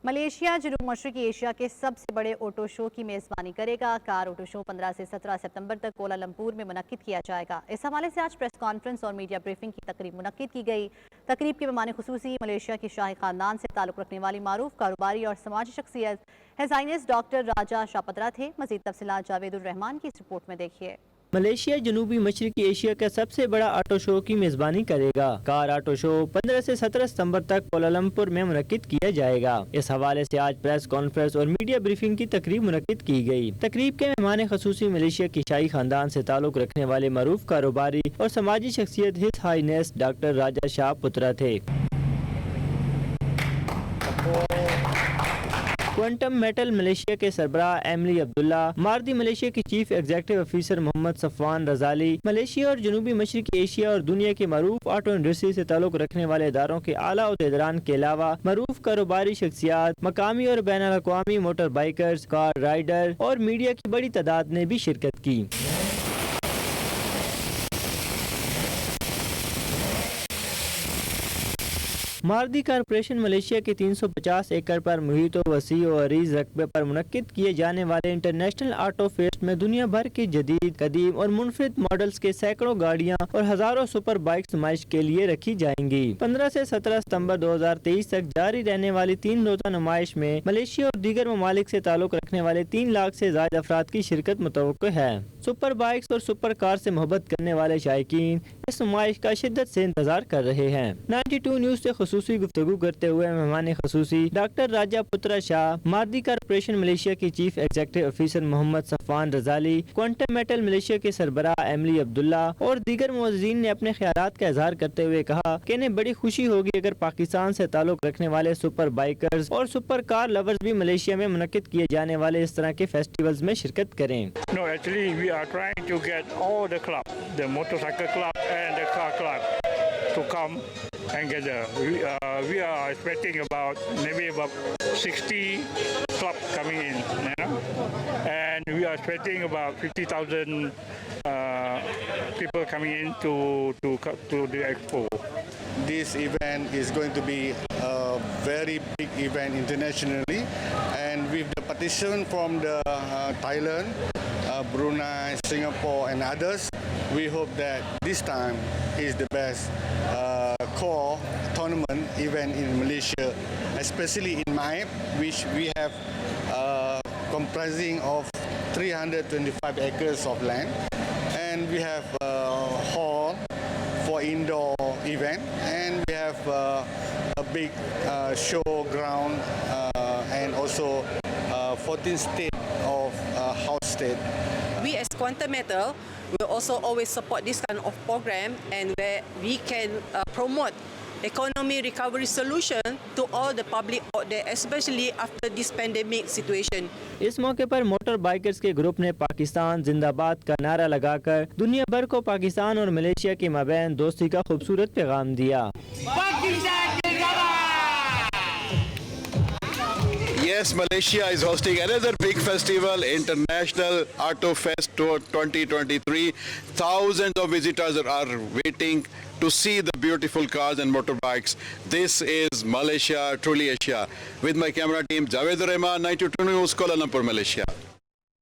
Malaysia جنوب مشرقی Asia کے سب سے بڑے آٹو شو کی میزبانی کرے گا۔ کار آٹو شو 15 سے 17 ستمبر تک کوالالمپور میں منعقد کیا جائے گا۔ اس حوالے سے آج پریس کانفرنس اور میڈیا بریفنگ کی تقریب منعقد کی گئی۔ تقریب کے مہمان خصوصی ملیشیا کی شاہی خاندان سے تعلق رکھنے والی معروف کاروباری اور سماجی شخصیت ہز ہائنس ڈاکٹر راجہ شاپترا تھے۔ مزید تفصیلات جاوید الرحمان کی اس رپورٹ میں دیکھیے۔ ملیشیا جنوبی مشرقی ایشیا کا سب سے بڑا آٹو شو کی میزبانی کرے گا۔ کار آٹو شو 15 سے 17 ستمبر تک کوالالمپور میں منعقد کیا جائے گا۔ اس حوالے سے آج پریس کانفرنس اور میڈیا بریفنگ کی تقریب منعقد کی گئی۔ تقریب کے مہمان خصوصی ملیشیا کی شاہی خاندان سے تعلق رکھنے والے معروف کاروباری اور سماجی شخصیت ہز ہائنس ڈاکٹر راجہ شاپترا تھے۔ کوانٹم میٹل ملیشیا کے سربراہ ایملی عبداللہ، ماردی ملیشیا کی چیف ایگزیکٹو افیسر محمد صفوان رضالی، ملیشیا اور جنوبی مشرقی ایشیا اور دنیا کے معروف آٹو انڈسٹری سے تعلق رکھنے والے اداروں کے اعلیٰ عہدیداران کے علاوہ معروف کاروباری شخصیات، مقامی اور بین الاقوامی موٹر بائیکرز، کار رائڈر اور میڈیا کی بڑی تعداد نے بھی شرکت کی۔ ماردی کارپوریشن ملیشیا کے 350 ایکڑ پر محیط و وسیع و عریض رقبے پر منعقد کیے جانے والے انٹرنیشنل آٹو فیسٹ میں دنیا بھر کے جدید، قدیم اور منفرد ماڈلز کے سینکڑوں گاڑیاں اور ہزاروں سپر بائکس نمائش کے لیے رکھی جائیں گی۔ 15 سے 17 ستمبر 2023 تک جاری رہنے والی 3 روزہ نمائش میں ملیشیا اور دیگر ممالک سے تعلق رکھنے والے 3 لاکھ سے زائد افراد کی شرکت متوقع ہے۔ سپر بائکس اور سپر کار سے محبت کرنے والے شائقین اس نمائش کا شدت سے انتظار کر رہے ہیں۔ 92 نیوز سے خصوصی گفتگو کرتے ہوئے مہمان خصوصی ڈاکٹر راجہ پترا شاہ، ماردی کارپوریشن ملیشیا کی چیف ایگزیکٹو افیسر محمد صفوان رضالی، کوانٹم میٹل ملیشیا کے سربراہ ایملی عبداللہ اور دیگر معززین نے اپنے خیالات کا اظہار کرتے ہوئے کہا کہ انہیں بڑی خوشی ہوگی اگر پاکستان سے تعلق رکھنے والے سپر بائکرز اور سپر کار لورز بھی ملیشیا میں منعقد کیے جانے والے اس طرح کے فیسٹیولز میں شرکت کریں۔ No, actually we are trying to get all the club, the motorcycle club and the car club to come and gather. We are expecting maybe about 60 club coming in, you know, and we are expecting about 50,000 people coming in to the expo. This event is going to be a very big event internationally, and with the participation from the Thailand, Brunei, Singapore and others, we hope that this time is the best core tournament event in Malaysia, especially in Maib, which we have comprising of 325 acres of land, and we have a hall for indoor event, and we have a big show ground and also 14 state of house state. We as Quantum Metal will also always support this kind of program, and where we can promote economy recovery solution to all the public out there, especially after this pandemic situation. اس موقع پر motor bikers کے group نے پاکستان زندہ باد کا نعرہ لگا کر دنیا بھر کو پاکستان اور ملیشیا کے مابین دوستی کا خوبصورت پیغام دیا۔ Yes, Malaysia is hosting another big festival, International Auto Fest 2023. Thousands of visitors are waiting to see the beautiful cars and motorbikes. This is Malaysia, truly Asia. With my camera team, Javed Rahman, 92 News, Kuala Lumpur, Malaysia.